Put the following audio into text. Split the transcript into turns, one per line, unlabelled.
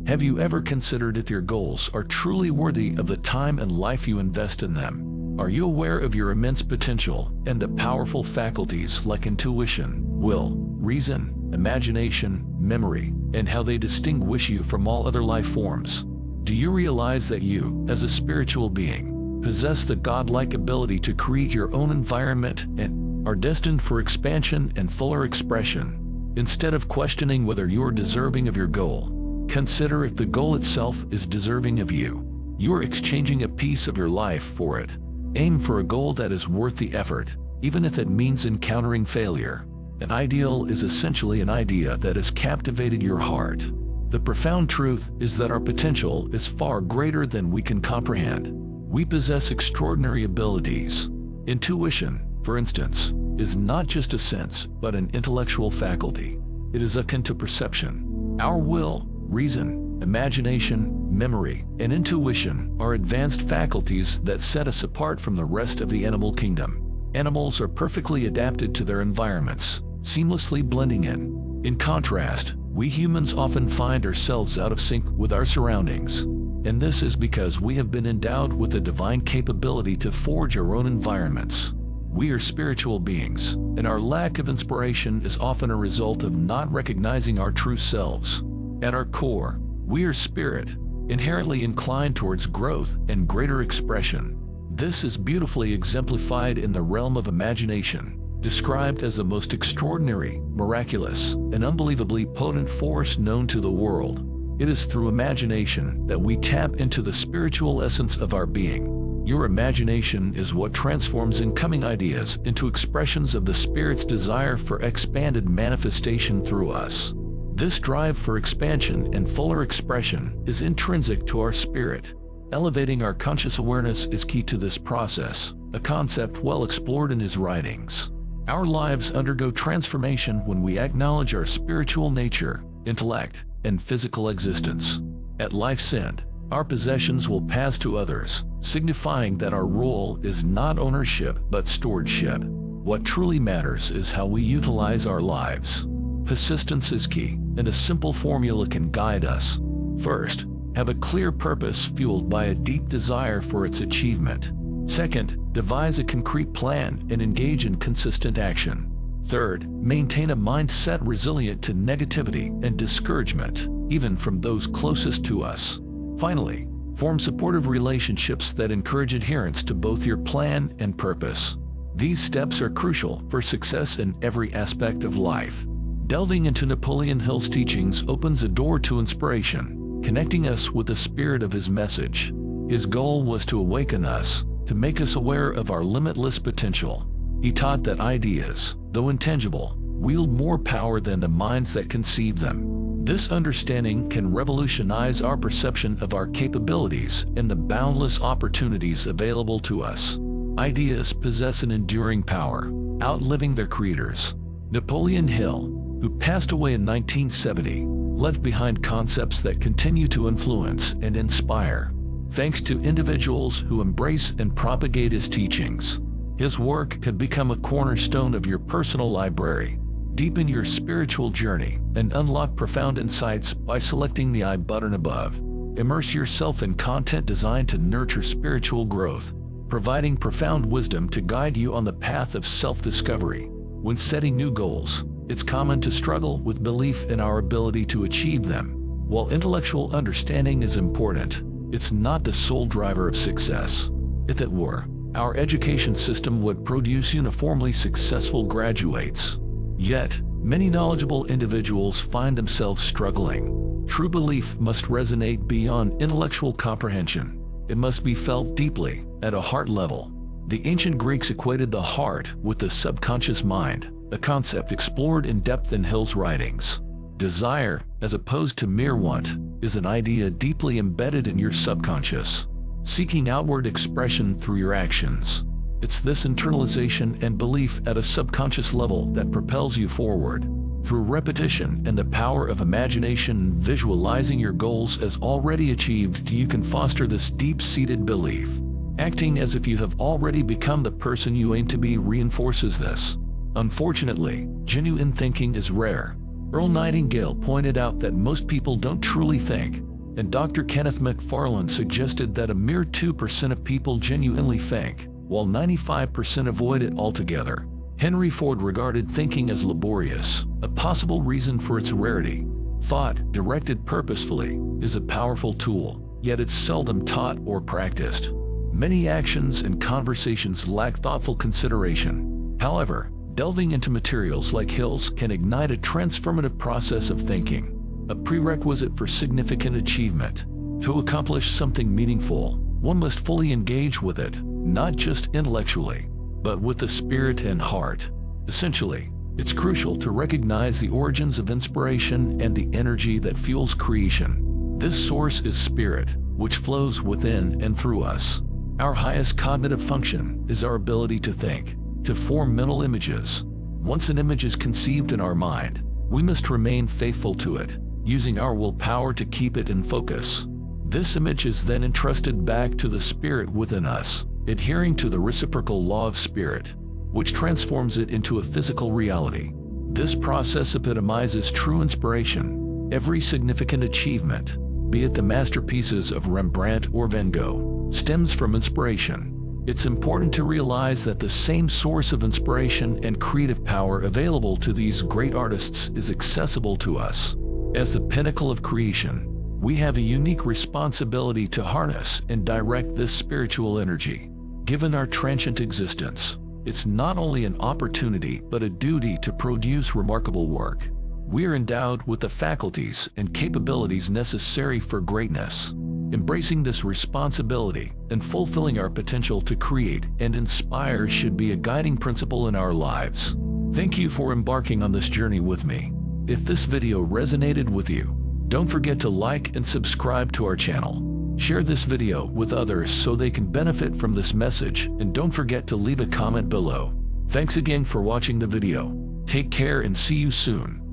Have you ever considered if your goals are truly worthy of the time and life you invest in them? Are you aware of your immense potential and the powerful faculties like intuition, will, reason, imagination, memory, and how they distinguish you from all other life forms? Do you realize that you, as a spiritual being, possess the godlike ability to create your own environment and are destined for expansion and fuller expression? Instead of questioning whether you are deserving of your goal, consider if the goal itself is deserving of you. You are exchanging a piece of your life for it. Aim for a goal that is worth the effort, even if it means encountering failure. An ideal is essentially an idea that has captivated your heart. The profound truth is that our potential is far greater than we can comprehend. We possess extraordinary abilities. Intuition, for instance, is not just a sense, but an intellectual faculty. It is akin to perception. Our will, reason, imagination, memory, and intuition are advanced faculties that set us apart from the rest of the animal kingdom. Animals are perfectly adapted to their environments, seamlessly blending in. In contrast, we humans often find ourselves out of sync with our surroundings. And this is because we have been endowed with the divine capability to forge our own environments. We are spiritual beings, and our lack of inspiration is often a result of not recognizing our true selves. At our core, we are spirit, inherently inclined towards growth and greater expression. This is beautifully exemplified in the realm of imagination, described as the most extraordinary, miraculous, and unbelievably potent force known to the world. It is through imagination that we tap into the spiritual essence of our being. Your imagination is what transforms incoming ideas into expressions of the Spirit's desire for expanded manifestation through us. This drive for expansion and fuller expression is intrinsic to our spirit. Elevating our conscious awareness is key to this process, a concept well explored in his writings. Our lives undergo transformation when we acknowledge our spiritual nature, intellect, and physical existence. At life's end, our possessions will pass to others, signifying that our role is not ownership but stewardship. What truly matters is how we utilize our lives. Persistence is key, and a simple formula can guide us. First, have a clear purpose fueled by a deep desire for its achievement. Second, devise a concrete plan and engage in consistent action. Third, maintain a mindset resilient to negativity and discouragement, even from those closest to us. Finally, form supportive relationships that encourage adherence to both your plan and purpose. These steps are crucial for success in every aspect of life. Delving into Napoleon Hill's teachings opens a door to inspiration, connecting us with the spirit of his message. His goal was to awaken us, to make us aware of our limitless potential. He taught that ideas, though intangible, wield more power than the minds that conceive them. This understanding can revolutionize our perception of our capabilities and the boundless opportunities available to us. Ideas possess an enduring power, outliving their creators. Napoleon Hill, who passed away in 1970, left behind concepts that continue to influence and inspire, thanks to individuals who embrace and propagate his teachings. His work could become a cornerstone of your personal library. Deepen your spiritual journey and unlock profound insights by selecting the I button above. Immerse yourself in content designed to nurture spiritual growth, providing profound wisdom to guide you on the path of self-discovery. When setting new goals, it's common to struggle with belief in our ability to achieve them. While intellectual understanding is important, it's not the sole driver of success. If it were, our education system would produce uniformly successful graduates. Yet, many knowledgeable individuals find themselves struggling. True belief must resonate beyond intellectual comprehension. It must be felt deeply, at a heart level. The ancient Greeks equated the heart with the subconscious mind, a concept explored in depth in Hill's writings. Desire, as opposed to mere want, is an idea deeply embedded in your subconscious, seeking outward expression through your actions. It's this internalization and belief at a subconscious level that propels you forward. Through repetition and the power of imagination, visualizing your goals as already achieved, you can foster this deep-seated belief. Acting as if you have already become the person you aim to be reinforces this. Unfortunately, genuine thinking is rare. Earl Nightingale pointed out that most people don't truly think, and Dr. Kenneth McFarland suggested that a mere 2% of people genuinely think, while 95% avoid it altogether. Henry Ford regarded thinking as laborious, a possible reason for its rarity. Thought, directed purposefully, is a powerful tool, yet it's seldom taught or practiced. Many actions and conversations lack thoughtful consideration. However, delving into materials like Hill's can ignite a transformative process of thinking, a prerequisite for significant achievement. To accomplish something meaningful, one must fully engage with it, not just intellectually, but with the spirit and heart. Essentially, it's crucial to recognize the origins of inspiration and the energy that fuels creation. This source is spirit, which flows within and through us. Our highest cognitive function is our ability to think, to form mental images. Once an image is conceived in our mind, we must remain faithful to it, using our willpower to keep it in focus. This image is then entrusted back to the spirit within us, adhering to the reciprocal law of spirit, which transforms it into a physical reality. This process epitomizes true inspiration. Every significant achievement, be it the masterpieces of Rembrandt or Van Gogh, stems from inspiration. It's important to realize that the same source of inspiration and creative power available to these great artists is accessible to us. As the pinnacle of creation, we have a unique responsibility to harness and direct this spiritual energy. Given our transient existence, it's not only an opportunity but a duty to produce remarkable work. We are endowed with the faculties and capabilities necessary for greatness. Embracing this responsibility and fulfilling our potential to create and inspire should be a guiding principle in our lives. Thank you for embarking on this journey with me. If this video resonated with you, don't forget to like and subscribe to our channel. Share this video with others so they can benefit from this message, and don't forget to leave a comment below. Thanks again for watching the video. Take care and see you soon.